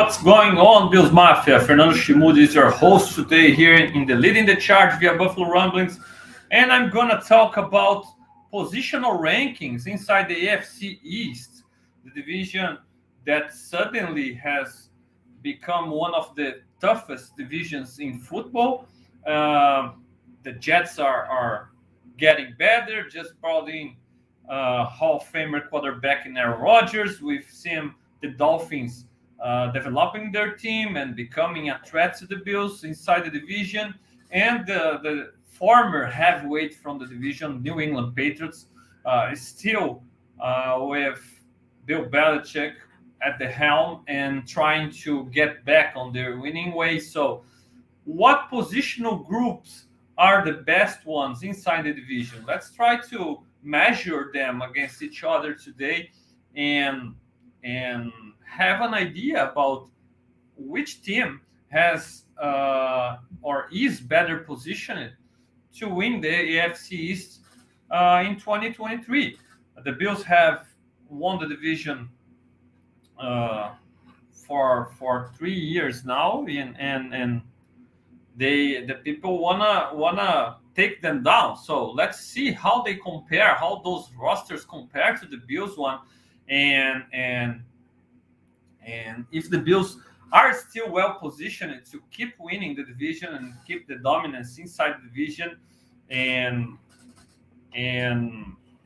What's going on, Bills Mafia? Fernando Schmude is your host today here in the Leading the Charge via Buffalo Rumblings, and I'm gonna talk about positional rankings inside the AFC East, the division that suddenly has become one of the toughest divisions in football. The Jets are getting better, just brought in Hall of Famer quarterback in Aaron Rodgers. We've seen the Dolphins developing their team and becoming a threat to the Bills inside the division. And the former heavyweight from the division, New England Patriots, is still with Bill Belichick at the helm and trying to get back on their winning way. So, what positional groups are the best ones inside the division? Let's try to measure them against each other today and have an idea about which team has or is better positioned to win the AFC East in 2023. The Bills have won the division for 3 years now, and the people wanna take them down. So let's see how they compare, how those rosters compare to the Bills one, and if the Bills are still well positioned to keep winning the division and keep the dominance inside the division, and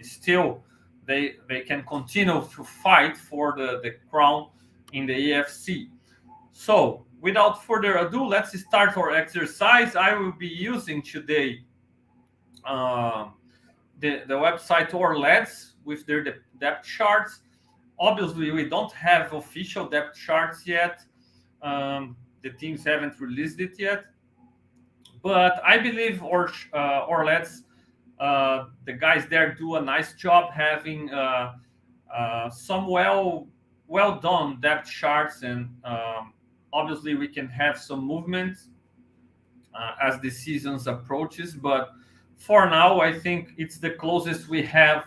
still they can continue to fight for the crown in the AFC. So without further ado, let's start our exercise. I will be using today the website OurLads with their depth charts. Obviously, we don't have official depth charts yet. The teams haven't released it yet. But I believe OurLads, the guys there do a nice job having some well done depth charts, and obviously we can have some movement as the seasons approaches. But for now, I think it's the closest we have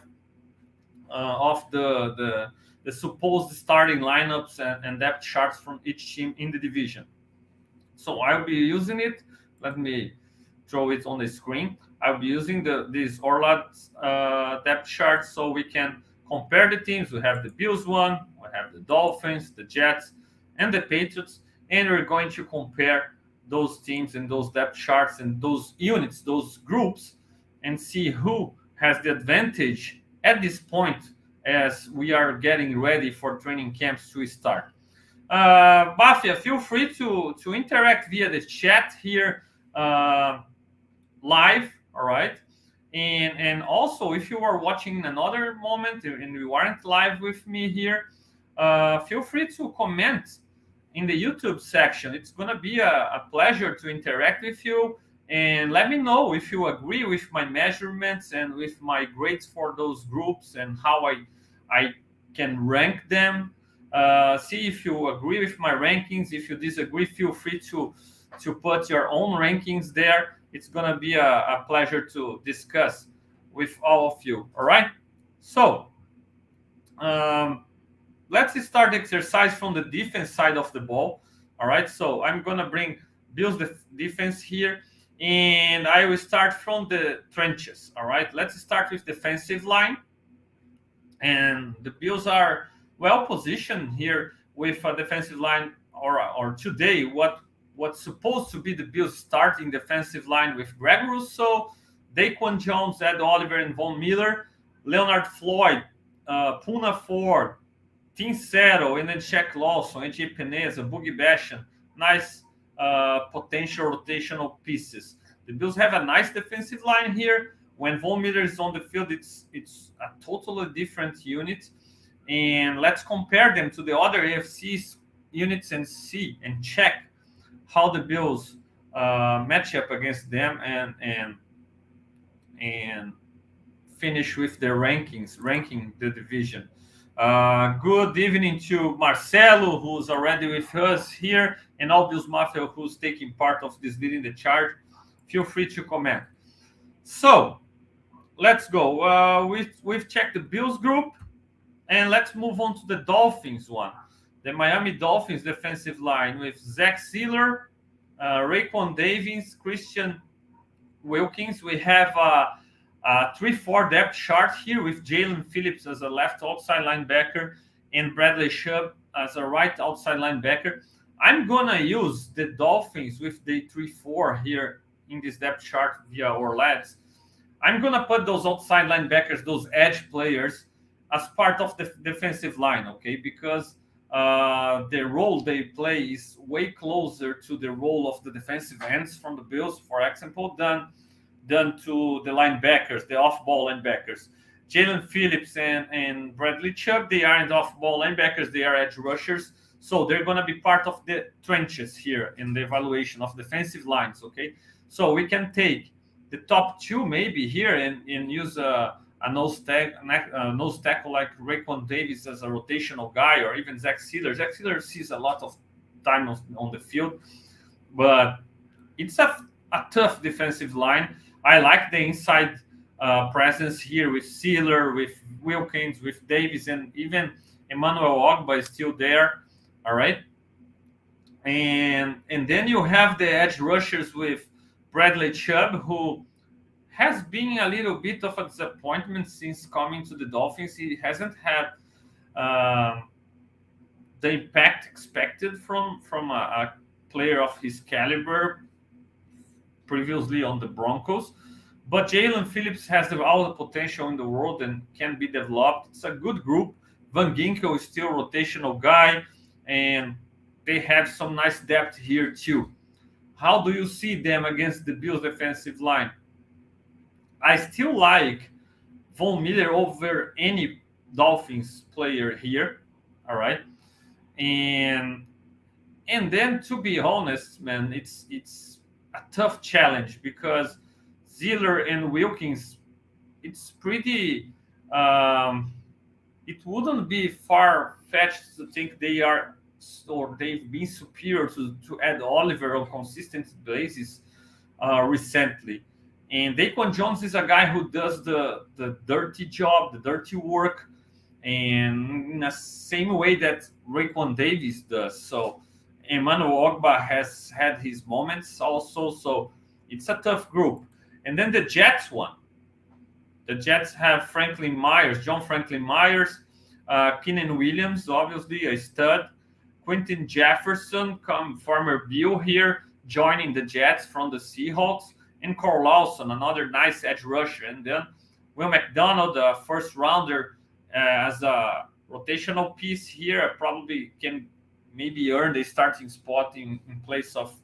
of the supposed starting lineups and depth charts from each team in the division. So I'll be using it. Let me throw it on the screen. I'll be using these OurLads depth charts so we can compare the teams. We have the Bills one, we have the Dolphins, the Jets, and the Patriots, and we're going to compare those teams and those depth charts and those units, those groups, and see who has the advantage at this point as we are getting ready for training camps to start. Mafia, feel free to interact via the chat here live, all right? And also, if you are watching in another moment and you aren't live with me here, feel free to comment in the YouTube section. It's going to be a pleasure to interact with you. And let me know if you agree with my measurements and with my grades for those groups and how I can rank them. See if you agree with my rankings. If you disagree, feel free to put your own rankings there. It's going to be a pleasure to discuss with all of you. All right? So let's start the exercise from the defense side of the ball. All right? So I'm going to bring Bills defense here, and I will start from the trenches. All right? Let's start with defensive line. And the Bills are well positioned here with a defensive line, or today what's supposed to be the Bills' starting defensive line with Greg Rousseau, Daquan Jones, Ed Oliver, and Von Miller, Leonard Floyd, Poona Ford, Tim Settle, and then Shaq Lawson, AJ Peneza, Boogie Basham. Nice potential rotational pieces. The Bills have a nice defensive line here. When Von Miller is on the field, it's a totally different unit. And let's compare them to the other AFC units and see and check how the Bills match up against them and finish with their ranking the division. Good evening to Marcelo, who's already with us here, and all Bills Mafia who's taking part of this Leading the Charge. Feel free to comment. So let's go. We've checked the Bills group, and let's move on to the Dolphins one. the Miami Dolphins defensive line with Zach Sealer, Raekwon Davis, Christian Wilkins. We have a 3-4 depth chart here with Jalen Phillips as a left outside linebacker and Bradley Chubb as a right outside linebacker. I'm gonna use the Dolphins with the 3-4 here in this depth chart via our lads. I'm gonna put those outside linebackers, those edge players, as part of the defensive line, okay? Because the role they play is way closer to the role of the defensive ends from the Bills, for example, than to the linebackers, the off-ball linebackers. Jalen Phillips and Bradley Chubb, they aren't off-ball linebackers, they are edge rushers. So they're going to be part of the trenches here in the evaluation of defensive lines, okay? So we can take the top two maybe here and use a nose tackle like Raekwon Davis as a rotational guy, or even Zach Sealer. Zach Sealer sees a lot of time on the field, but it's a tough defensive line. I like the inside presence here with Sealer, with Wilkins, with Davis, and even Emmanuel Ogbah is still there. All right, and then you have the edge rushers with Bradley Chubb, who has been a little bit of a disappointment since coming to the Dolphins. He hasn't had the impact expected from a player of his caliber previously on the Broncos. But Jalen Phillips has all the potential in the world and can be developed. It's a good group. Van Ginkel is still a rotational guy, and they have some nice depth here too. How do you see them against the Bills defensive line? I still like Von Miller over any Dolphins player here. All right. And then, to be honest, man, it's a tough challenge because Ziller and Wilkins, it's pretty it wouldn't be far-fetched to think they are or they've been superior to Ed Oliver on consistent basis recently. And Daquan Jones is a guy who does the dirty job, the dirty work, and in the same way that Raekwon Davis does. So Emmanuel Ogbah has had his moments also. So it's a tough group. And then the Jets one. The Jets have John Franklin Myers, Keenan Williams, obviously a stud. Quentin Jefferson, former Bill here, joining the Jets from the Seahawks. And Carl Lawson, another nice edge rusher. And then Will McDonald, a first rounder, as a rotational piece here, probably can maybe earn the starting spot in place of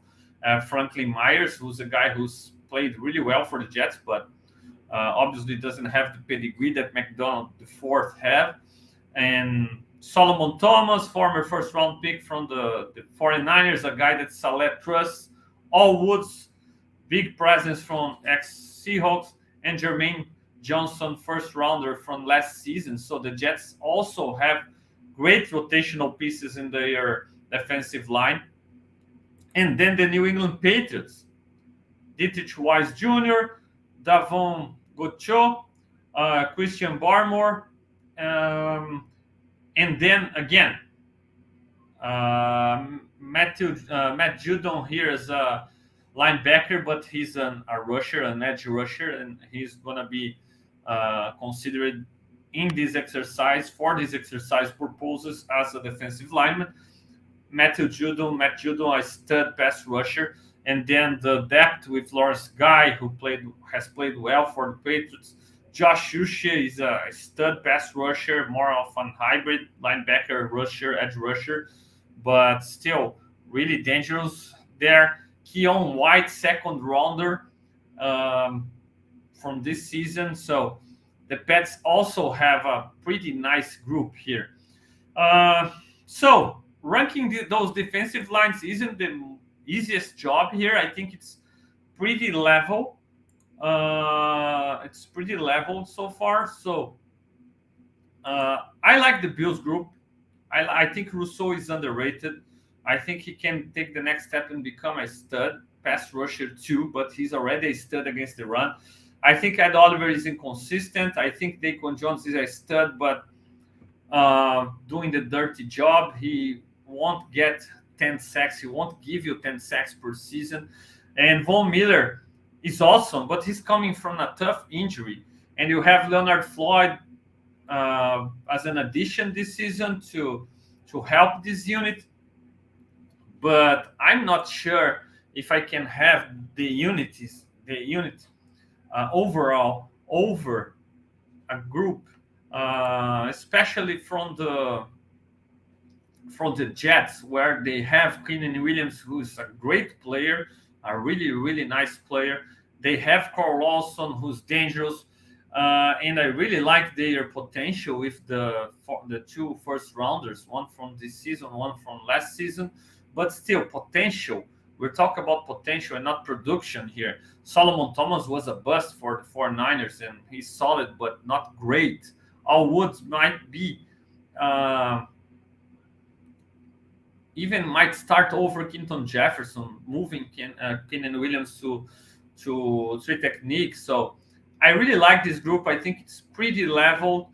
Franklin Myers, who's a guy who's played really well for the Jets, but obviously doesn't have the pedigree that McDonald IV have. And Solomon Thomas, former first-round pick from the 49ers, a guy that Saleh trusts. All Woods, big presence from ex-Seahawks, and Jermaine Johnson, first-rounder from last season. So the Jets also have great rotational pieces in their defensive line. And then the New England Patriots, Dietrich Wise Jr., Davon Gocho, Christian Barmore, and then again, Matt Judon here is a linebacker, but he's a rusher, an edge rusher, and he's going to be considered in this exercise for this exercise purposes as a defensive lineman. Matt Judon, a stud pass rusher. And then the depth with Lawrence Guy, who has played well for the Patriots. Josh Uche is a stud pass rusher, more of an hybrid linebacker, rusher, edge rusher, but still really dangerous there. Keon White, second rounder from this season. So the Pets also have a pretty nice group here. So ranking those defensive lines isn't the easiest job here. I think it's pretty level. It's pretty level so far. So I like the Bills group. I think Rousseau is underrated. I think he can take the next step and become a stud pass rusher too, but he's already a stud against the run. I think Ed Oliver is inconsistent. I think Daquan Jones is a stud, but doing the dirty job. He won't get 10 sacks. He won't give you 10 sacks per season. And Von Miller is awesome, but he's coming from a tough injury. And you have Leonard Floyd as an addition this season to help this unit. But I'm not sure if I can have the unit overall over a group, especially from the Jets, where they have Keenan Williams, who's a great player, a really, really nice player. They have Carl Lawson, who's dangerous. And I really like their potential with the 2 first rounders, one from this season, one from last season. But still, potential. We're talking about potential and not production here. Solomon Thomas was a bust for the 49ers, and he's solid, but not great. Al Woods might be... even might start over Quinton Jefferson, moving Keenan Williams to three techniques. So I really like this group. I think it's pretty leveled.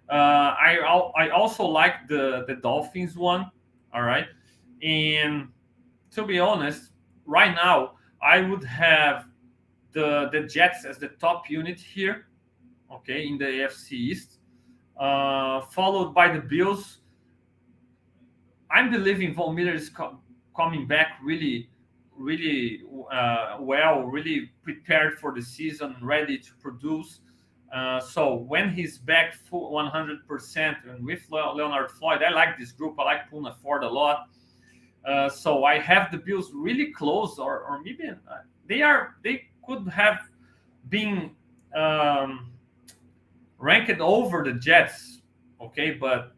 I also like the Dolphins one. All right. And to be honest, right now, I would have the Jets as the top unit here, okay, in the AFC East, followed by the Bills. I'm believing Von Miller is coming back really, really well, really prepared for the season, ready to produce. So when he's back full 100% and with Leonard Floyd, I like this group. I like Poona Ford a lot. So I have the Bills really close, or maybe they could have been ranked over the Jets, okay, but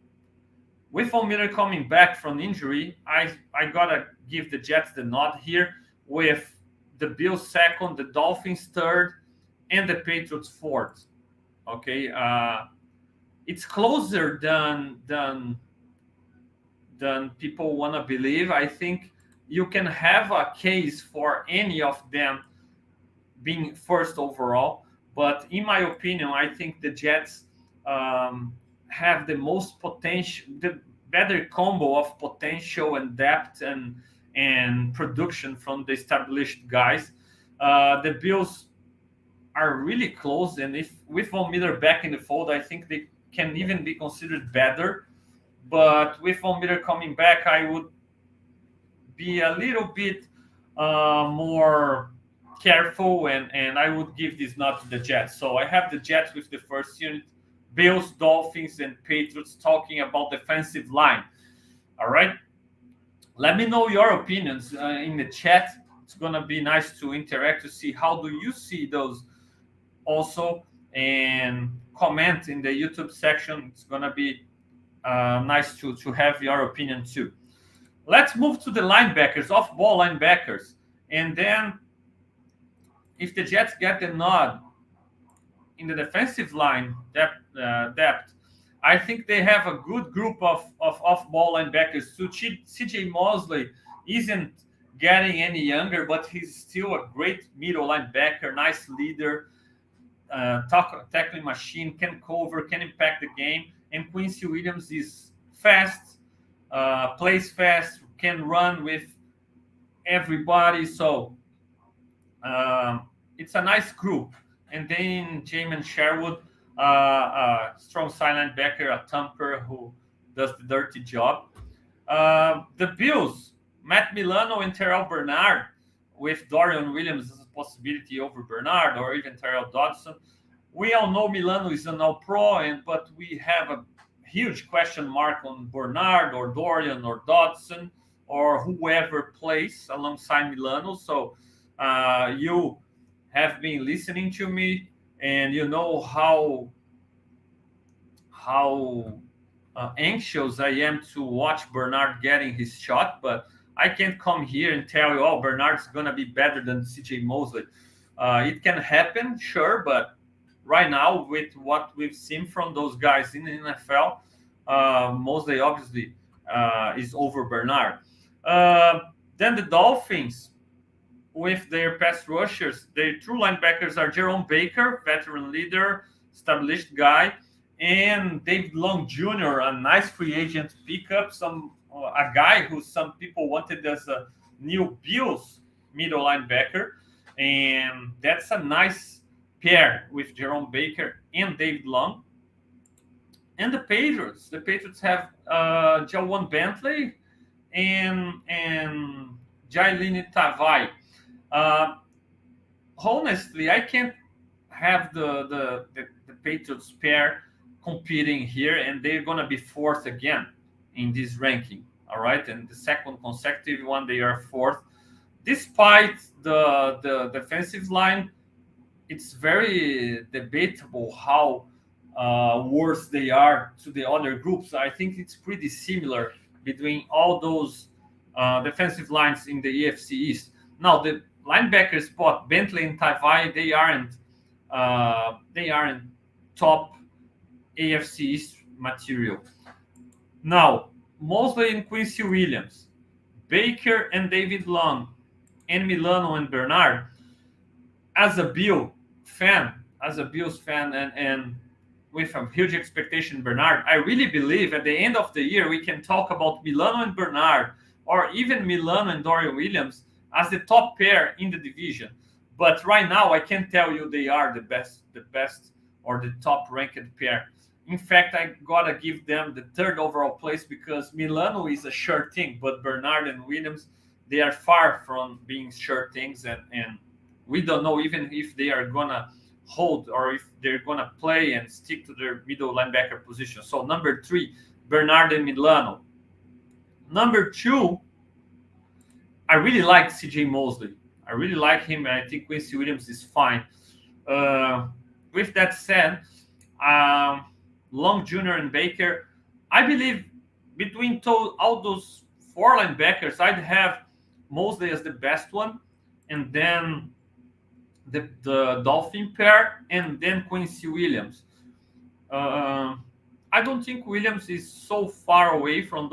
with Von Miller coming back from injury, I gotta give the Jets the nod here, with the Bills second, the Dolphins third, and the Patriots fourth. Okay, it's closer than people want to believe. I think you can have a case for any of them being first overall, but in my opinion, I think the Jets have the most potential, the better combo of potential and depth and production from the established guys. The Bills are really close, and if with Von Miller back in the fold, I think they can even be considered better. But with Von Miller coming back, I would be a little bit more careful, and I would give this nod to the Jets. So I have the Jets with the first unit, Bills, Dolphins, and Patriots talking about defensive line. All right? Let me know your opinions in the chat. It's going to be nice to interact, to see how do you see those also, and comment in the YouTube section. It's going to be nice to have your opinion too. Let's move to the linebackers, off-ball linebackers. And then if the Jets get the nod in the defensive line depth, I think they have a good group of off-ball linebackers. So CJ Mosley isn't getting any younger, but he's still a great middle linebacker, nice leader, tackling machine, can cover, can impact the game. And Quincy Williams is fast, plays fast, can run with everybody. So it's a nice group. And then Jamin Sherwood, strong silent backer, a thumper who does the dirty job. The Bills, Matt Milano and Terrell Bernard, with Dorian Williams as a possibility over Bernard, or even Terrell Dodson. We all know Milano is an all-pro, but we have a huge question mark on Bernard or Dorian or Dodson or whoever plays alongside Milano. So you have been listening to me, and you know how anxious I am to watch Bernard getting his shot, but I can't come here and tell you, oh, Bernard's going to be better than CJ Mosley. It can happen, sure, but right now, with what we've seen from those guys in the NFL, Mosley obviously is over Bernard. Then the Dolphins, with their pass rushers, their true linebackers are Jerome Baker, veteran leader, established guy, and David Long Jr., a nice free agent pickup, a guy who some people wanted as a new Bills middle linebacker, and that's a nice pair with Jerome Baker and David Long. And the Patriots have Jawan Bentley and Jailini Tavai. Uh, Honestly, I can't have the Patriots pair competing here, and they're gonna be fourth again in this ranking. All right, and the second consecutive one, they are fourth, despite the defensive line. It's very debatable how worse they are to the other groups. I think it's pretty similar between all those defensive lines in the AFC East. Now the linebacker spot, Bentley and Tavai, they aren't top AFC East material. Now Mosley and Quincy Williams, Baker and David Long, and Milano and Bernard. As a Bills fan, and with a huge expectation, Bernard, I really believe at the end of the year we can talk about Milano and Bernard, or even Milano and Dorian Williams as the top pair in the division. But right now, I can't tell you they are the best or the top ranked pair. In fact, I gotta give them the third overall place because Milano is a sure thing, but Bernard and Williams, they are far from being sure things, and we don't know even if they are gonna hold or if they're gonna play and stick to their middle linebacker position. So number 3, Bernard and Milano. Number 2, I really like CJ Mosley. I really like him, and I think Quincy Williams is fine. With that said, Long Jr. and Baker, I believe between all those 4 linebackers, I'd have Mosley as the best one, and then the Dolphin pair, and then Quincy Williams. I don't think Williams is so far away from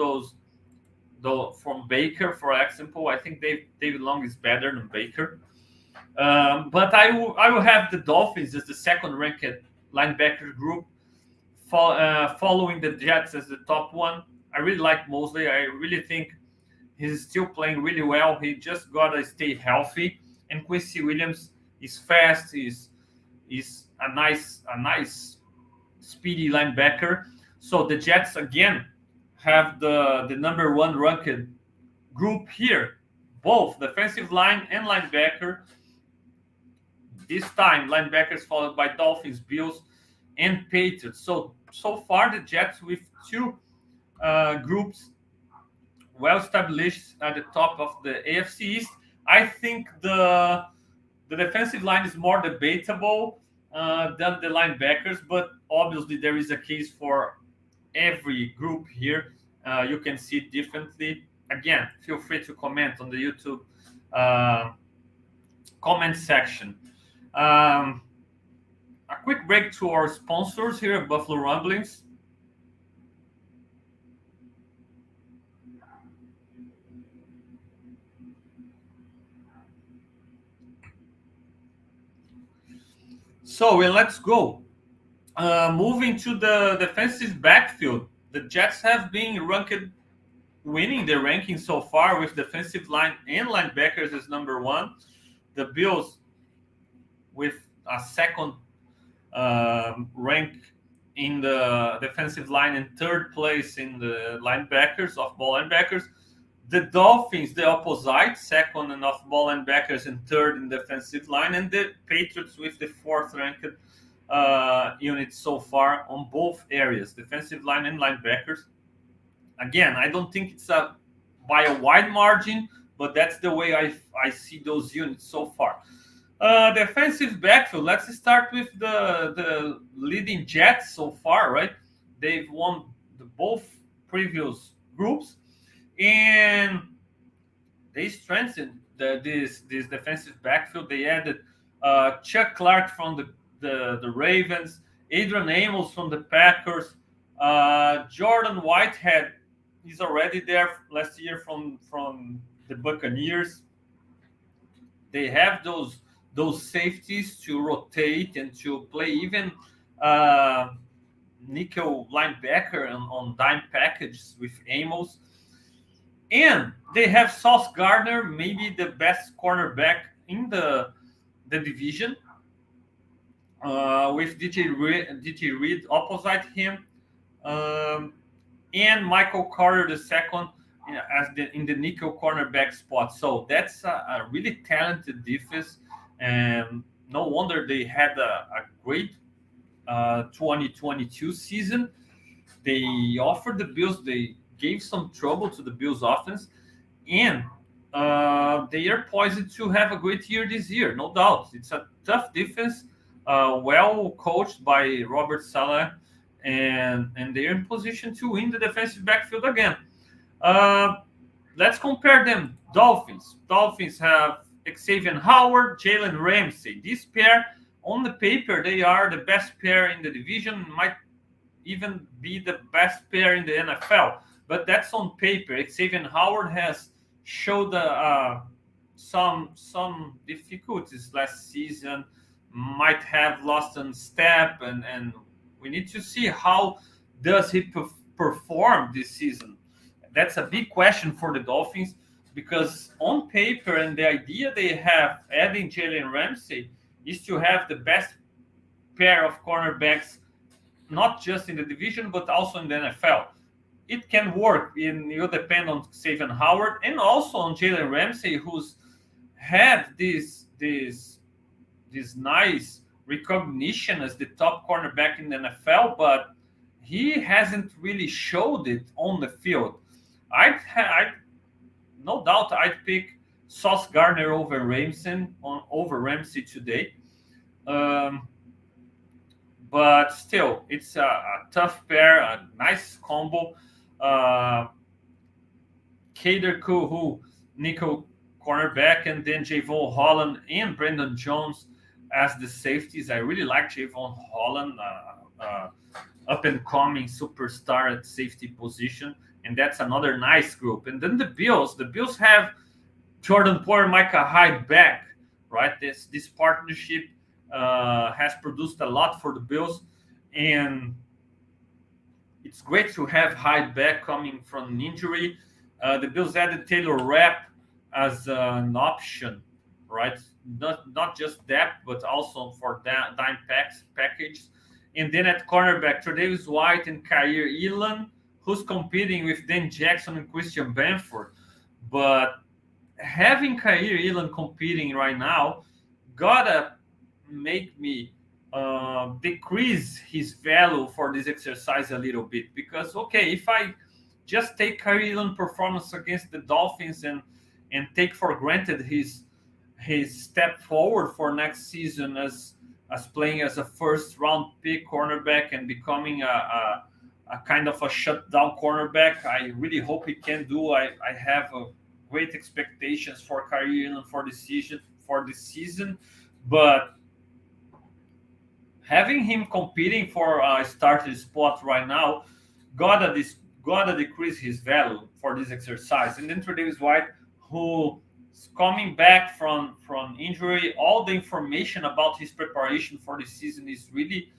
from Baker, for example. I think David Long is better than Baker. But I will have the Dolphins as the second ranked linebacker group, following the Jets as the top one. I really like Mosley. I really think he's still playing really well. He just gotta stay healthy. And Quincy Williams is fast. Is a nice speedy linebacker. So the Jets again have the number 1 ranked group here, both defensive line and linebacker. This time, linebackers followed by Dolphins, Bills, and Patriots. So far, the Jets with 2 groups well established at the top of the AFC East. I think the defensive line is more debatable than the linebackers, but obviously there is a case for every group here. You can see it differently. Again, feel free to comment on the YouTube comment section. A quick break to our sponsors here at Buffalo Rumblings. So let's go. Moving to the defensive backfield, the Jets have been winning their ranking so far with defensive line and linebackers as number 1. The Bills with a second rank in the defensive line and third place in the linebackers, off-ball linebackers. The Dolphins, the opposite, second in off-ball linebackers and third in defensive line, and the Patriots with the 4th ranked unit so far on both areas, defensive line and linebackers. Again, I don't think it's by a wide margin, but that's the way I see those units so far. Defensive backfield, let's start with the leading Jets so far, right? They've won both previous groups, and they strengthened this defensive backfield. They added Chuck Clark from the Ravens, Adrian Amos from the Packers, Jordan Whitehead is already there last year from the Buccaneers. They have those safeties to rotate and to play even nickel linebacker on dime packages with Amos. And they have Sauce Gardner, maybe the best cornerback in the division, with DJ Reed opposite him, um, and Michael Carter the second as in the nickel cornerback spot. So that's a really talented defense, and no wonder they had a great 2022 season. They offered the Bills, they gave some trouble to the Bills offense, and they are poised to have a great year this year, no doubt. It's a tough defense, well coached by Robert Saleh, and they're in position to win the defensive backfield again. Uh, let's compare them. Dolphins. Dolphins have Xavier Howard, Jalen Ramsey. This pair, on the paper, they are the best pair in the division. Might even be the best pair in the NFL. But that's on paper. Xavier Howard has showed some difficulties last season. Might have lost on step, and we need to see how does he perform this season. That's a big question for the Dolphins, because on paper and the idea they have adding Jalen Ramsey is to have the best pair of cornerbacks, not just in the division but also in the NFL. It can work. You depend on Xavier Howard and also on Jalen Ramsey, who's had this nice recognition as the top cornerback in the NFL, but he hasn't really showed it on the field. I no doubt I'd pick Sauce Gardner over Ramsey today. Um, but still, it's a tough pair, a nice combo. Kader Kuhu, nickel cornerback, and then Javon Holland and Brandon Jones as the safeties. I really like Javon Holland, up and coming superstar at safety position, and that's another nice group. And then the Bills have Jordan Poyer, Micah Hyde back, right? This partnership has produced a lot for the Bills, and it's great to have Hyde back coming from an injury. The Bills added Taylor Rapp as an option, right? Not just depth, but also for dime package. And then at cornerback, Tre'Davious White and Khair Elam, who's competing with Dan Jackson and Christian Benford. But having Khair Elam competing right now gotta make me decrease his value for this exercise a little bit, because okay, if I just take Khair Elam performance against the Dolphins and take for granted his step forward for next season as playing as a first round pick cornerback and becoming a kind of a shutdown cornerback, I really hope he can do. I have great expectations for Khair Elam for this season, but having him competing for a starting spot right now gotta decrease his value for this exercise. And then Tre'Davious White, who is coming back from injury, all the information about his preparation for the season is really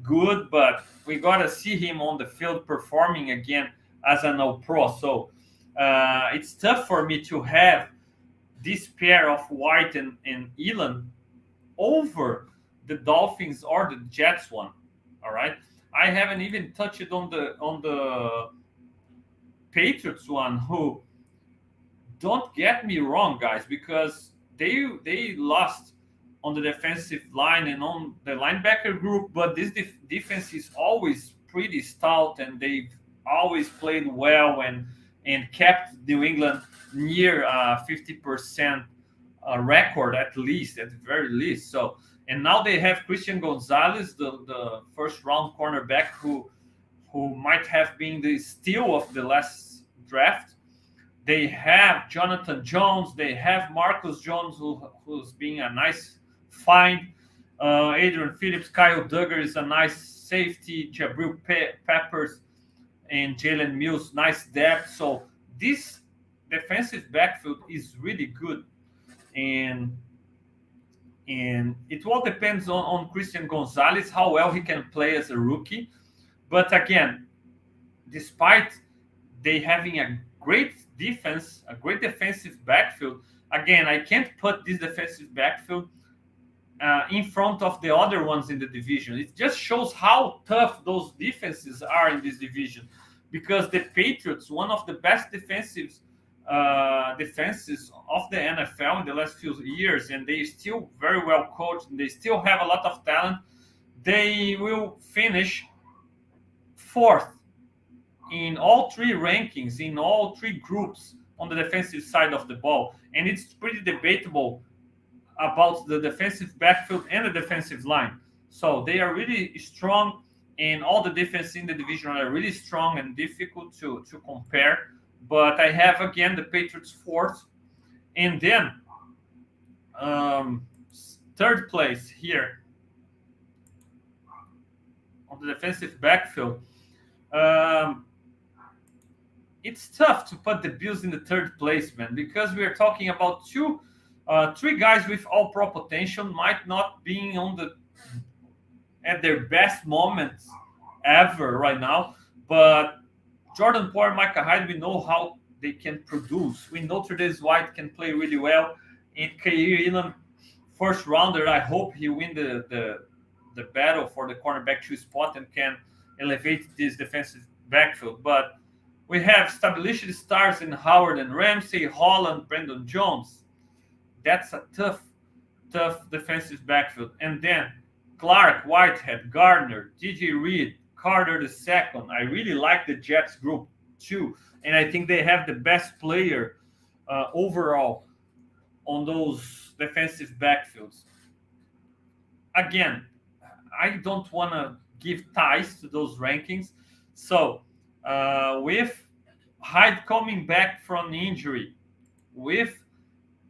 good, but we gotta see him on the field performing again as an all-pro. So it's tough for me to have this pair of White and Elam over the Dolphins or the Jets one. All right, I haven't even touched on the Patriots one, who, don't get me wrong, guys, because they lost on the defensive line and on the linebacker group, but this defense is always pretty stout, and they've always played well and kept New England near 50% record at the very least. So, and now they have Christian Gonzalez, the first round cornerback, who might have been the steal of the last draft. They have Jonathan Jones. They have Marcus Jones, who's being a nice find. Adrian Phillips, Kyle Duggar is a nice safety. Jabril Peppers and Jalen Mills, nice depth. So this defensive backfield is really good, and it all depends on Christian Gonzalez, how well he can play as a rookie. But again, despite they having a great defense, a great defensive backfield. Again, I can't put this defensive backfield in front of the other ones in the division. It just shows how tough those defenses are in this division, because the Patriots, one of the best defenses of the NFL in the last few years, and they still very well coached, and they still have a lot of talent. They will finish fourth in all three rankings, in all three groups on the defensive side of the ball. And it's pretty debatable about the defensive backfield and the defensive line. So they are really strong, and all the defense in the division are really strong and difficult to compare. But I have, again, the Patriots fourth. And then third place here on the defensive backfield. It's tough to put the Bills in the third place, man, because we are talking about three guys with all-pro potential, might not be at their best moments ever right now, but Jordan Poyer, Micah Hyde, we know how they can produce. We know Tre'Davious White can play really well. And Kyrie Elam, first rounder, I hope he win the battle for the cornerback 2 spot and can elevate this defensive backfield. But we have established stars in Howard and Ramsey, Holland, Brandon Jones. That's a tough defensive backfield. And then Clark, Whitehead, Gardner, DJ Reed, Carter II. I really like the Jets group too. And I think they have the best player overall on those defensive backfields. Again, I don't want to give ties to those rankings. So with Hyde coming back from injury, with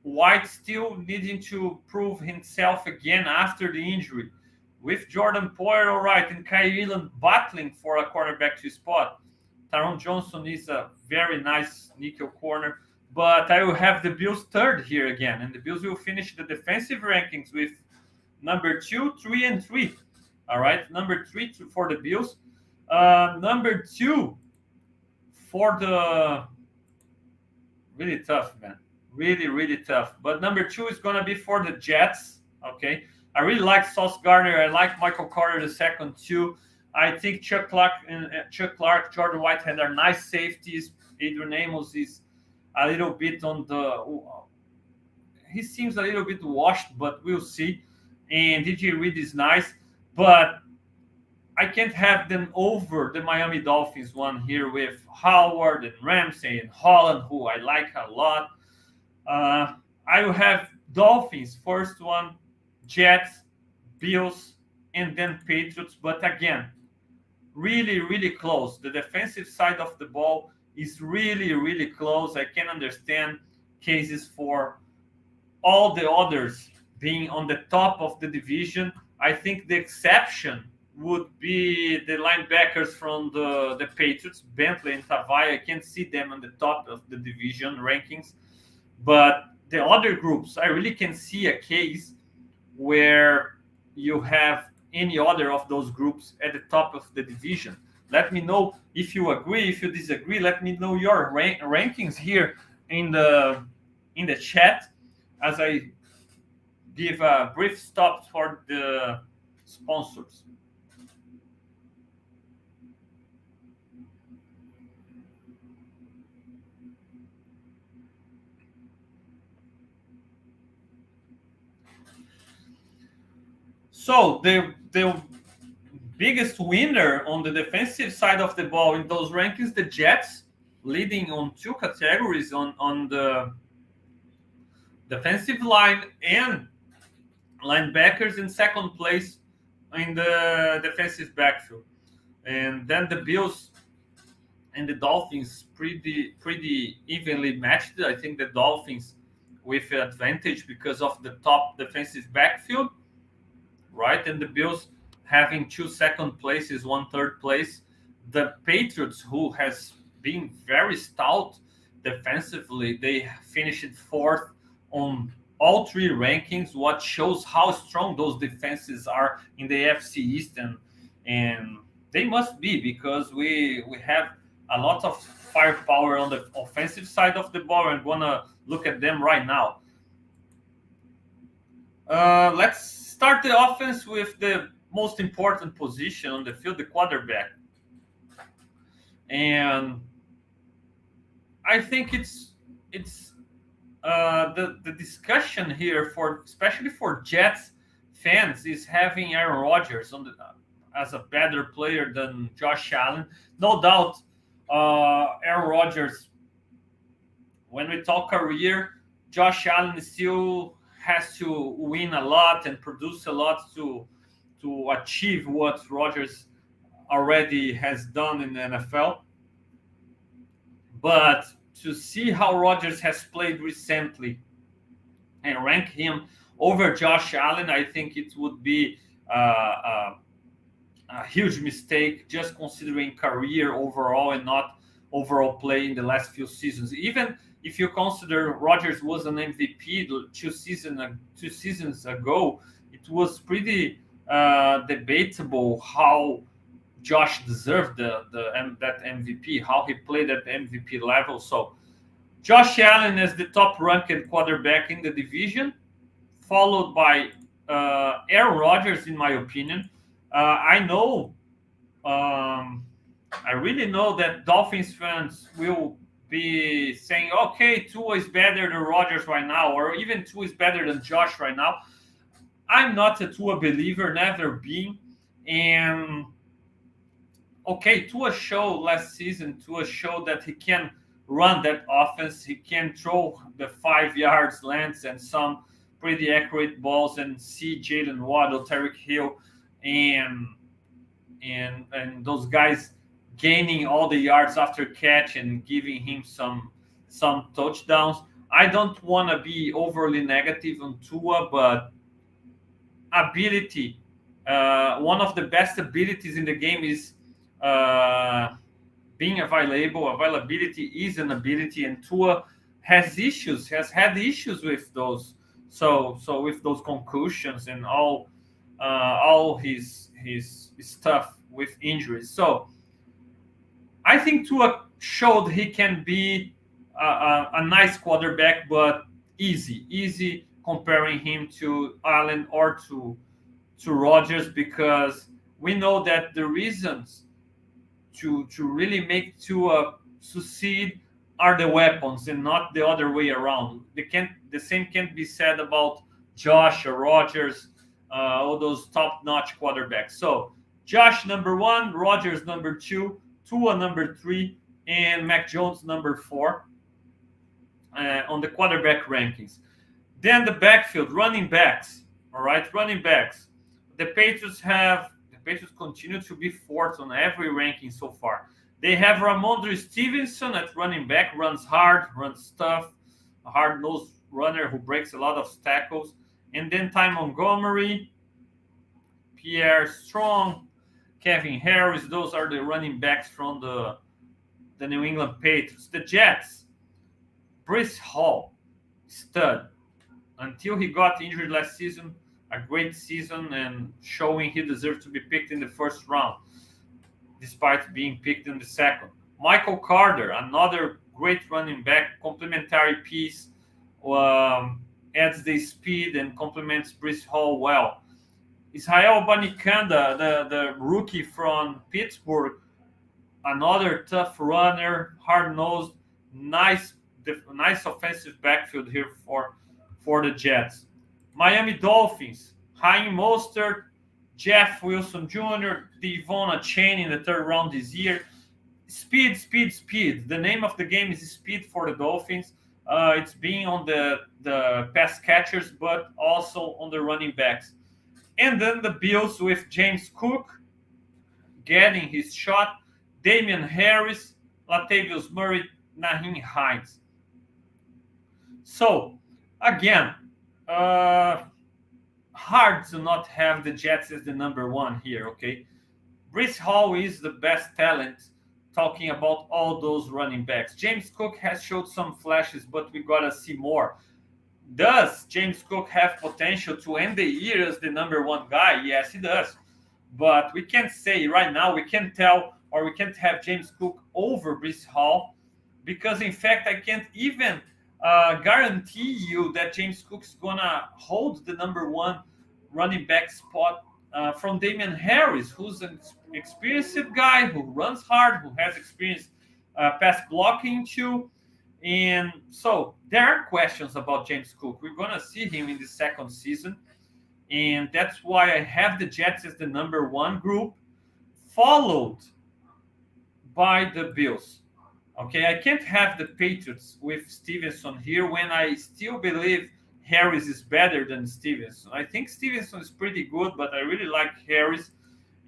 White still needing to prove himself again after the injury, with Jordan Poyer, all right, and Kyrie Elam battling for a cornerback 2 spot. Taron Johnson is a very nice nickel corner, but I will have the Bills third here again, and the Bills will finish the defensive rankings with number 2, 3, and 3. All right, number 3 for the Bills, number 2 for the really tough, man, really tough. But number 2 is gonna be for the Jets. Okay, I really like Sauce Gardner. I like Michael Carter II too. I think Chuck Clark, Jordan Whitehead are nice safeties. Adrian Amos is a little bit on the. He seems a little bit washed, but we'll see. And DJ Reed is nice, but I can't have them over the Miami Dolphins one here with Howard and Ramsey and Holland, who I like a lot. I will have Dolphins first one, Jets, Bills, and then Patriots. But again, really close. The defensive side of the ball is really close. I can understand cases for all the others being on the top of the division. I think the exception would be the linebackers from the Patriots, Bentley and Tavai. I can't see them on the top of the division rankings. But the other groups, I really can see a case where you have any other of those groups at the top of the division. Let me know if you agree, if you disagree. Let me know your rankings here in the chat as I give a brief stop for the sponsors. So the biggest winner on the defensive side of the ball in those rankings, the Jets, leading on 2 categories on the defensive line and linebackers, in second place in the defensive backfield. And then the Bills and the Dolphins pretty evenly matched. I think the Dolphins with advantage because of the top defensive backfield, right? And the Bills having 2 second places, 1 third place. The Patriots, who has been very stout defensively, they finished 4th on all 3 rankings, what shows how strong those defenses are in the AFC East, and they must be, because we have a lot of firepower on the offensive side of the ball. I'm gonna look at them right now. Let's start the offense with the most important position on the field, the quarterback. And I think it's the discussion here for especially for Jets fans is having Aaron Rodgers as a better player than Josh Allen. No doubt, Aaron Rodgers. When we talk career, Josh Allen still has to win a lot and produce a lot to achieve what Rodgers already has done in the NFL. But to see how Rodgers has played recently and rank him over Josh Allen, I think it would be a huge mistake just considering career overall and not overall play in the last few seasons. Even if you consider Rodgers was an MVP two seasons ago, it was pretty debatable how Josh deserved that MVP, how he played at the MVP level. So Josh Allen is the top ranked quarterback in the division, followed by Aaron Rodgers, in my opinion. I know, I really know that Dolphins fans will be saying, okay, Tua is better than Rodgers right now, or even Tua is better than Josh right now. I'm not a Tua believer, never been. And okay, Tua showed last season, Tua showed that he can run that offense. He can throw the 5 yards lengths and some pretty accurate balls and see Jalen Waddle, Tyreek Hill, and those guys gaining all the yards after catch and giving him some touchdowns. I don't want to be overly negative on Tua, but ability, one of the best abilities in the game is being available. Availability is an ability, and Tua has had issues with those. So with those concussions and all his stuff with injuries. So I think Tua showed he can be a nice quarterback, but easy comparing him to Allen or to Rodgers, because we know that the reasons to really make Tua succeed are the weapons and not the other way around. The same can't be said about Josh or Rodgers, all those top-notch quarterbacks. So Josh number 1, Rodgers number 2, Tua number 3, and Mac Jones number 4 on the quarterback rankings. Then the backfield, running backs. All right, running backs. The Patriots continue to be fourth on every ranking so far. They have Ramondre Stevenson at running back, runs hard, runs tough, a hard-nosed runner who breaks a lot of tackles. And then Ty Montgomery, Pierre Strong, Kevin Harris. Those are the running backs from the New England Patriots. The Jets, Breece Hall, stud. Until he got injured last season, a great season and showing he deserved to be picked in the first round, despite being picked in the second. Michael Carter, another great running back, complementary piece, adds the speed and complements Breece Hall well. Israel Abanikanda, the rookie from Pittsburgh, another tough runner, hard-nosed, nice offensive backfield here for the Jets. Miami Dolphins, Raheem Mostert, Jeff Wilson Jr., Devon Achane in the third round this year. Speed. The name of the game is speed for the Dolphins. It's being on the pass catchers, but also on the running backs. And then the Bills with James Cook getting his shot, Damian Harris, Latavius Murray, Naheem Hines. So, again, hard to not have the Jets as the number 1 here, okay? Breece Hall is the best talent, talking about all those running backs. James Cook has showed some flashes, but we got to see more. Does James Cook have potential to end the year as the number 1 guy? Yes, he does. But we can't say right now, we can't tell, or we can't have James Cook over Breece Hall because in fact I can't even guarantee you that James Cook's gonna hold the number one running back spot from Damian Harris, who's an experienced guy who runs hard, who has experience pass blocking too. And so there are questions about James Cook. We're gonna see him in the second season, and that's why I have the Jets as the number one group, followed by the Bills. Okay, I can't have the Patriots with Stevenson here when I still believe Harris is better than Stevenson. I think Stevenson is pretty good, but I really like Harris.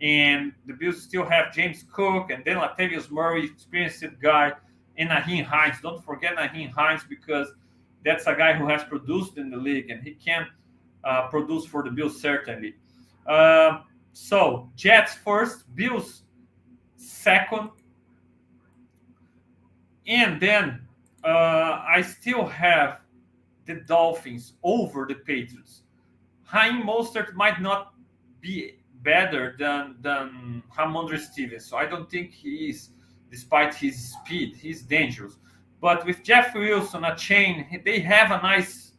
And the Bills still have James Cook and then Latavius Murray, experienced guy, and Naheem Hines. Don't forget Naheem Hines, because that's a guy who has produced in the league, and he can produce for the Bills certainly. So Jets first, Bills second, and then I still have the Dolphins over the Patriots. Raheem Mostert might not be better than Ramondre Stevens, so I don't think he is, despite his speed. He's dangerous. But with Jeff Wilson, a chain, they have a nice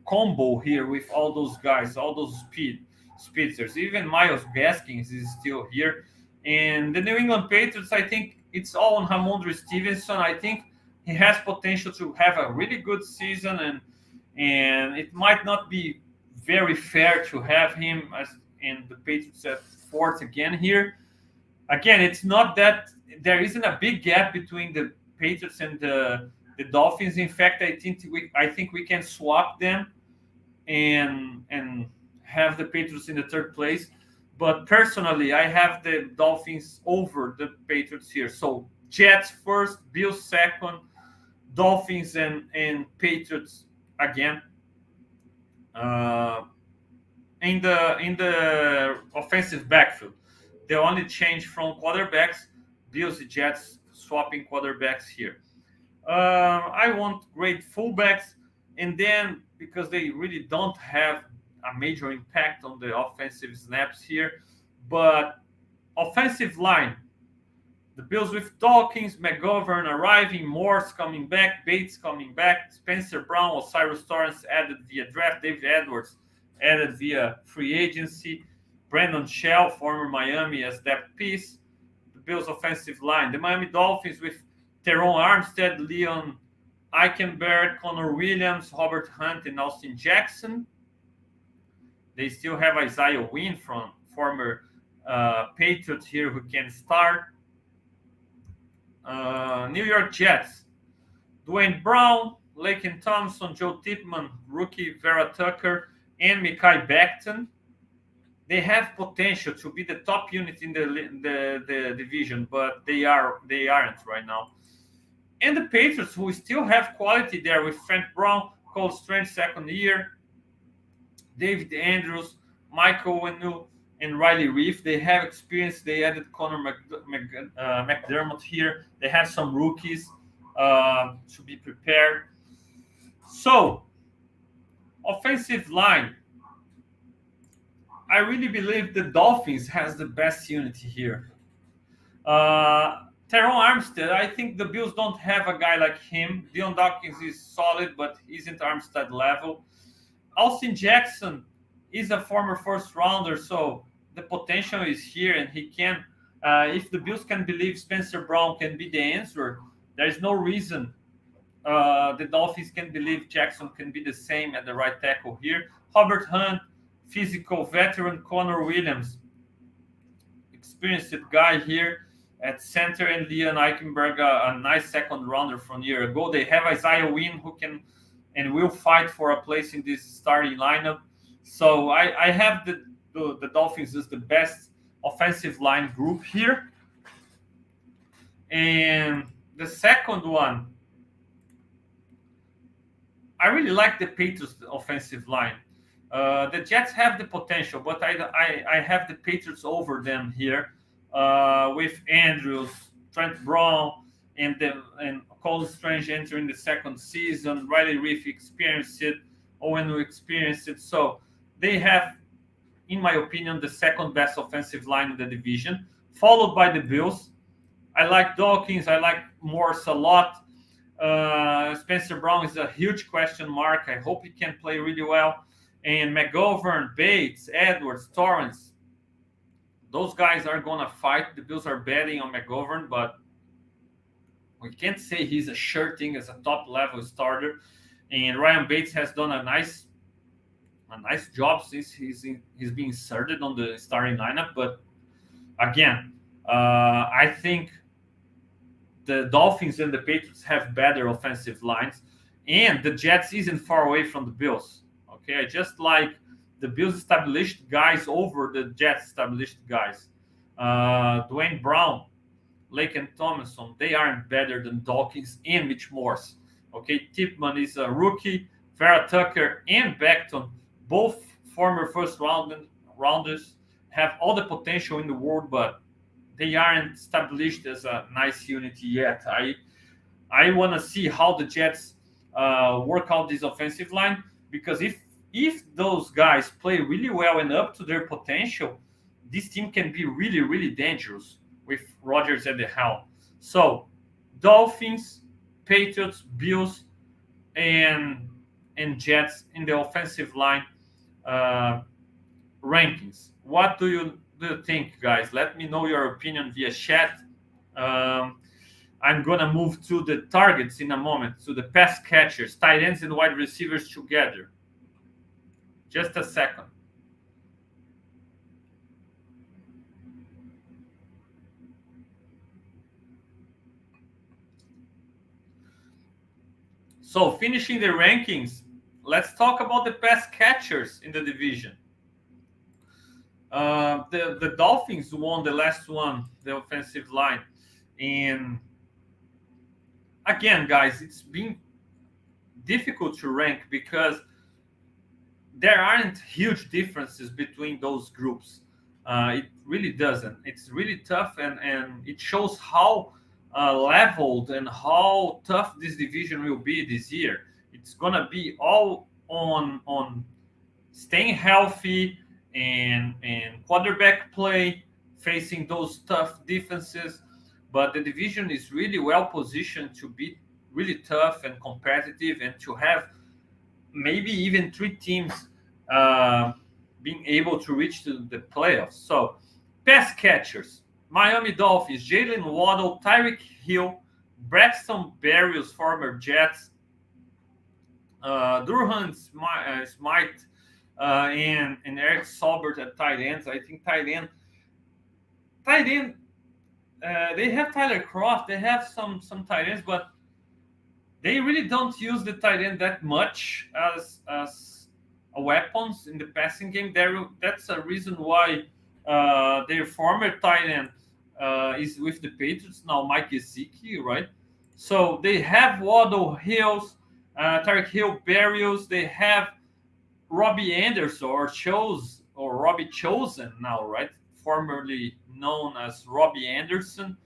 combo here with all those guys, all those speedsters. Even Miles Gaskins is still here. And the New England Patriots, I think it's all on Ramondre Stevenson. I think he has potential to have a really good season, and it might not be very fair to have him as in the Patriots at fourth again here. Again, it's not that there isn't a big gap between the Patriots and the Dolphins. In fact, I think we can swap them and have the Patriots in the third place. But personally, I have the Dolphins over the Patriots here. So Jets first, Bills second, Dolphins and Patriots again. In the offensive backfield, the only change from quarterbacks, Bills and Jets swapping quarterbacks here. I want great fullbacks, and then because they really don't have a major impact on the offensive snaps here, but offensive line, the Bills with Dawkins, McGovern arriving, Morse coming back, Bates coming back, Spencer Brown, Osiris Torrance added via draft, David Edwards added via free agency, Brandon Shell, former Miami, as depth piece. The Bills offensive line, the Miami Dolphins with Teron Armstead, Leon Eichenberg, Connor Williams, Robert Hunt, and Austin Jackson. They still have Isaiah Wynn from former Patriots here who can start. New York Jets, Dwayne Brown, Laken Thompson, Joe Tipman, rookie Vera Tucker, and Mekhi Becton. They have potential to be the top unit in the division, but they aren't right now. And the Patriots, who still have quality there with Frank Brown, Cole Strange second year, David Andrews, Michael Wenu, and Riley Reef. They have experience. They added Connor McDermott here. They have some rookies to be prepared. So, offensive line. I really believe the Dolphins has the best unity here. Teron Armstead, I think the Bills don't have a guy like him. Dion Dawkins is solid, but isn't Armstead level. Austin Jackson is a former first rounder, so the potential is here, and he can. If the Bills can believe Spencer Brown can be the answer, there is no reason the Dolphins can believe Jackson can be the same at the right tackle here. Robert Hunt, physical veteran. Connor Williams, experienced guy here at center, and Leon Eichenberg, a nice second rounder from a year ago. They have Isaiah Wynn, who can and will fight for a place in this starting lineup. So I have the Dolphins as the best offensive line group here. And the second one, I really like the Patriots offensive line. The Jets have the potential, but I have the Patriots over them here with Andrews, Trent Brown, and Cole Strange entering the second season. Riley Reef experienced it. Owen experienced it. So they have, in my opinion, the second best offensive line in the division, followed by the Bills. I like Dawkins. I like Morse a lot. Spencer Brown is a huge question mark. I hope he can play really well. And McGovern, Bates, Edwards, Torrance, those guys are going to fight. The Bills are betting on McGovern, but we can't say he's a sure thing as a top level starter. And Ryan Bates has done a nice job since he's been inserted on the starting lineup. But again, I think the Dolphins and the Patriots have better offensive lines, and the Jets isn't far away from the Bills. Okay, I just like the Bills established guys over the Jets established guys. Dwayne Brown, Lake and Tomlinson, they aren't better than Dawkins and Mitch Morse. Okay, Tipman is a rookie. Vera Tucker and Beckton, both former rounders, have all the potential in the world, but they aren't established as a nice unity yet. I want to see how the Jets work out this offensive line, because if those guys play really well and up to their potential, this team can be really, really dangerous with Rodgers at the helm. So, Dolphins, Patriots, Bills, and Jets in the offensive line uh, rankings. What do you think, guys? Let me know your opinion via chat. Um, I'm gonna move to the targets in a moment, to the pass catchers, tight ends, and wide receivers together. Just a second. So, finishing the rankings, let's talk about the pass catchers in the division. The Dolphins won the last one, the offensive line, and again, guys, it's been difficult to rank because there aren't huge differences between those groups. It really doesn't. It's really tough, and it shows how leveled and how tough this division will be this year. It's gonna be all on staying healthy and quarterback play, facing those tough defenses. But the division is really well positioned to be really tough and competitive, and to have maybe even three teams uh, being able to reach to the playoffs. So, pass catchers: Miami Dolphins, Jalen Waddle, Tyreek Hill, Braxton Berrios, former Jets, Durhan Smythe, and Eric Saubert at tight ends. I think tight end. They have Tyler Croft. They have some tight ends, but they really don't use the tight end that much as a weapons in the passing game. That's a reason why their former tight end is with the Patriots now, Mike Gesicki, right? So they have Waddle, Hills, Tarek Hill, Barrios. They have Robbie Anderson or Robbie Chosen now, right? Formerly known as Robbie Anderson.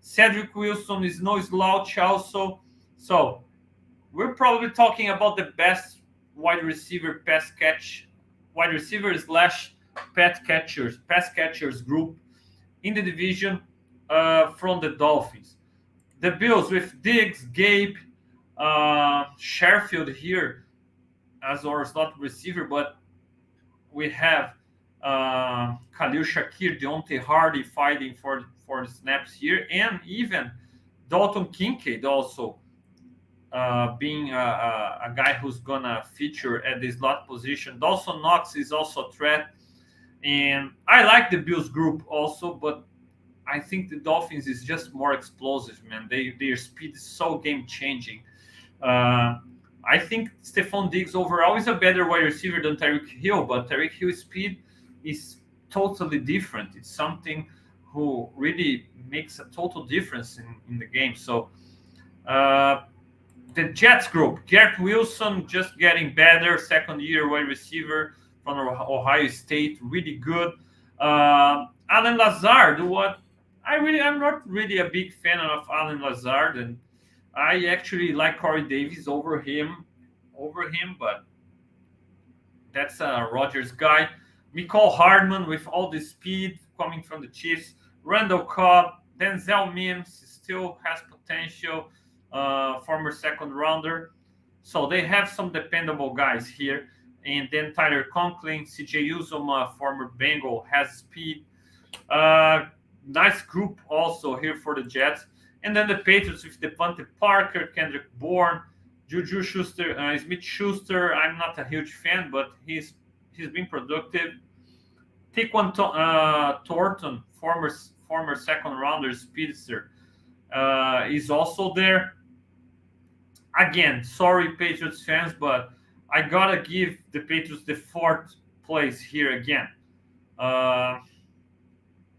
Cedric Wilson is no slouch also. So we're probably talking about the best wide receiver slash pass catchers group in the division from the Dolphins. The Bills with Diggs, Gabe, Sherfield here as our slot receiver, but we have Khalil Shakir, Deontay Hardy fighting for the snaps here, and even Dalton Kincaid also being a guy who's gonna feature at the slot position. Dawson Knox is also a threat, and I like the Bills group also, but I think the Dolphins is just more explosive, man. Their speed is so game changing. Uh, I think Stephon Diggs overall is a better wide receiver than Tyreek Hill, but Tyreek Hill's speed is totally different. It's something who really makes a total difference in the game. So uh, the Jets group: Garrett Wilson just getting better, second year wide receiver from Ohio State, really good. Alan Lazard, what I'm not really a big fan of Alan Lazard, and I actually like Corey Davis over him, but that's a Rogers guy. Nicole Hardman with all the speed coming from the Chiefs. Randall Cobb, Denzel Mims still has potential, former second rounder. So they have some dependable guys here. And then Tyler Conklin, CJ Uzoma, former Bengal, has speed. Uh, Nice group also here for the Jets. And then the Patriots with Devontae Parker, Kendrick Bourne, Juju Schuster, Smith Schuster. I'm not a huge fan, but he's been productive. Tyquan Thornton, former second rounder speedster, is also there. Again, sorry Patriots fans, but I gotta give the Patriots the fourth place here again. Uh,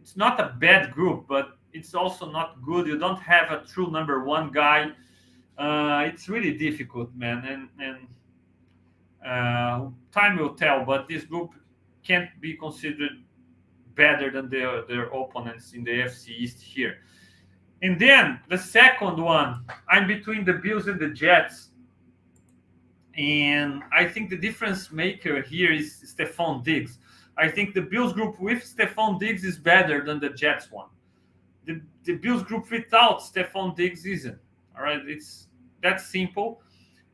it's not a bad group, but it's also not good. You don't have a true number one guy. It's really difficult, man, and time will tell. But this group can't be considered better than their opponents in the AFC East here. And then the second one, I'm between the Bills and the Jets. And I think the difference maker here is Stephon Diggs. I think the Bills group with Stephon Diggs is better than the Jets one. The Bills group without Stephon Diggs isn't. All right, it's that simple.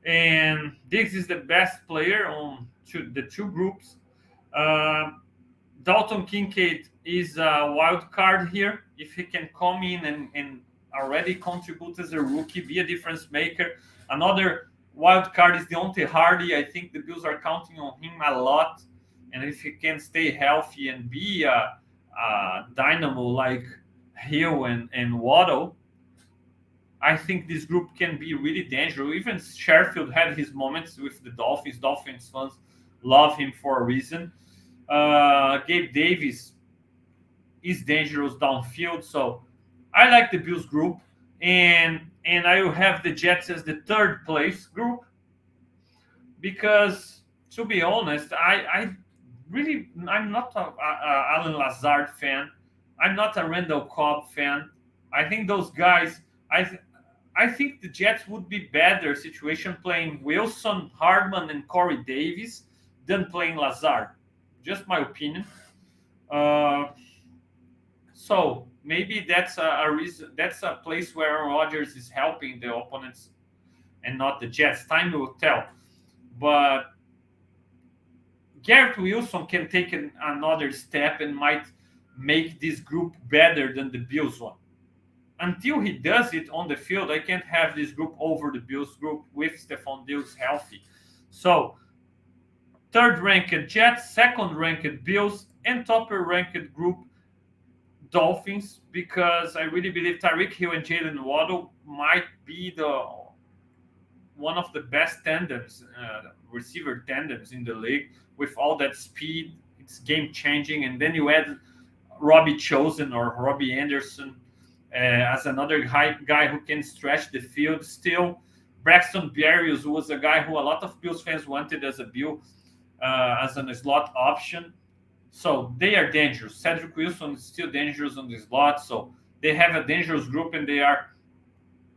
And Diggs is the best player on the two groups. Dalton Kincaid is a wild card here. If he can come in and already contribute as a rookie, be a difference maker. Another wild card is Deontay Hardy. I think the Bills are counting on him a lot. And if he can stay healthy and be a dynamo like Hill and Waddle, I think this group can be really dangerous. Even Sherfield had his moments with the Dolphins. Dolphins fans love him for a reason. Gabe Davis is dangerous downfield. So I like the Bills group. And I will have the Jets as the third place group. Because, to be honest, I'm not a Alan Lazard fan. I'm not a Randall Cobb fan. I think those guys. I think the Jets would be better situation playing Wilson, Hardman, and Corey Davis than playing Lazard. Just my opinion. So maybe that's a reason. That's a place where Aaron Rodgers is helping the opponents and not the Jets. Time will tell. But Garrett Wilson can take another step and might make this group better than the Bills one. Until he does it on the field, I can't have this group over the Bills group with Stephon Diggs healthy. So, third ranked Jets, second ranked Bills, and topper ranked group Dolphins, because I really believe Tyreek Hill and Jalen Waddle might be one of the best tandems, receiver tandems in the league with all that speed. It's game changing. And then you add Robbie Chosen or Robbie Anderson as another guy who can stretch the field still. Braxton Berrios was a guy who a lot of Bills fans wanted as a slot option. So they are dangerous. Cedric Wilson is still dangerous on the slot. So they have a dangerous group and they are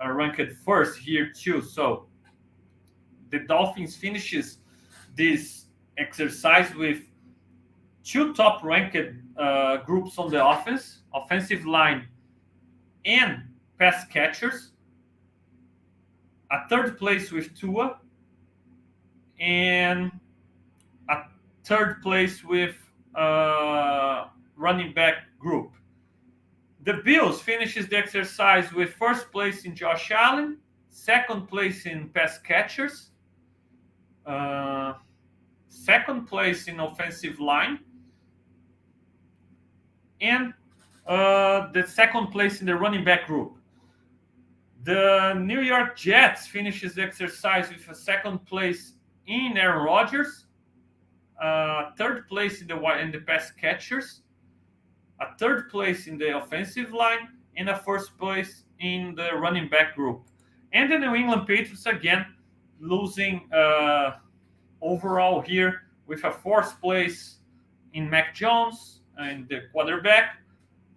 ranked first here too. So the Dolphins finishes this exercise with two top-ranked groups on the offensive line and pass catchers, a third place with Tua, and a third place with running back group. The Bills finishes the exercise with first place in Josh Allen, second place in pass catchers, second place in offensive line, and the second place in the running back group. The New York Jets finishes the exercise with a second place in Aaron Rodgers, third place in the pass catchers, a third place in the offensive line, and a first place in the running back group. And the New England Patriots again losing overall here with a fourth place in Mac Jones and the quarterback,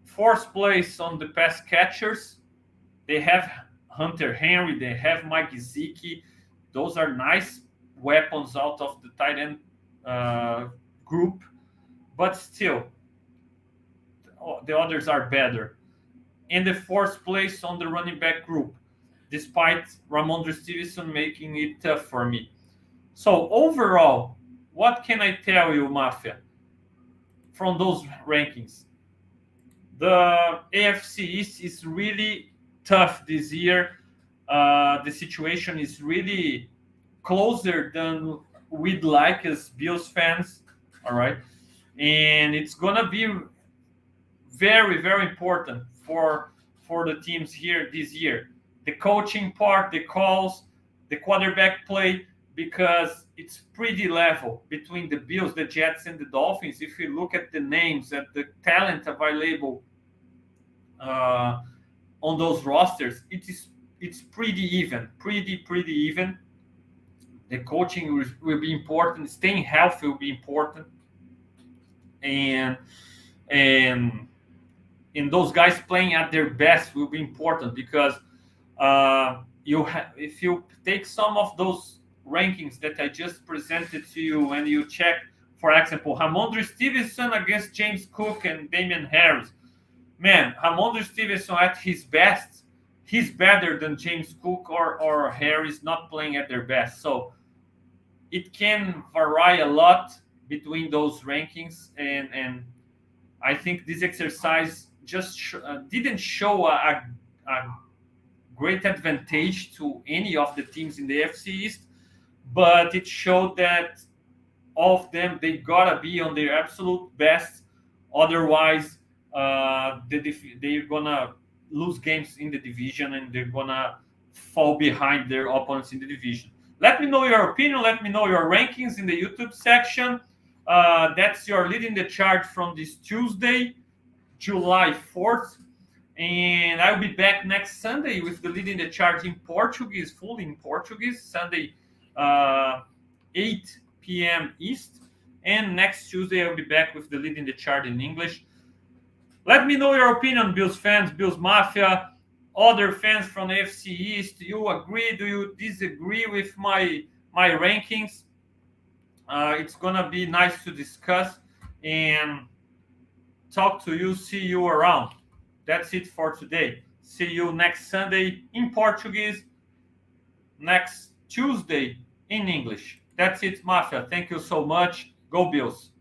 fourth place on the pass catchers. They have Hunter Henry, they have Mike Gesicki. Those are nice weapons out of the tight end group, but still, the others are better. And the fourth place on the running back group, despite Ramondre Stevenson making it tough for me. So overall, what can I tell you, Mafia, from those rankings? The AFC East is really tough this year. The situation is really closer than we'd like as Bills fans. All right, and it's gonna be very, very important for the teams here this year. The coaching part, the calls, the quarterback play, because it's pretty level between the Bills, the Jets, and the Dolphins. If you look at the names, at the talent available uh, on those rosters, it's pretty even, pretty even. The coaching will be important. Staying healthy will be important, and and and those guys playing at their best will be important because if you take some of those rankings that I just presented to you and you check, for example, Ramondre Stevenson against James Cook and Damian Harris, man, Ramondre Stevenson at his best, he's better than James Cook or Harris not playing at their best. So it can vary a lot between those rankings, and I think this exercise just didn't show a great advantage to any of the teams in the AFC East, but it showed that all of them, they gotta be on their absolute best. Otherwise, they're gonna lose games in the division and they're gonna fall behind their opponents in the division. Let me know your opinion. Let me know your rankings in the YouTube section. That's your leading the chart from this Tuesday, July 4th. And I'll be back next Sunday with the leading the chart in Portuguese, fully in Portuguese, Sunday, 8 p.m. East. And next Tuesday, I'll be back with the leading the chart in English. Let me know your opinion, Bills fans, Bills Mafia, other fans from AFC East. Do you agree? Do you disagree with my rankings? It's gonna be nice to discuss and talk to you. See you around. That's it for today. See you next Sunday in Portuguese, next Tuesday in English. That's it, Mafia. Thank you so much. Go Bills.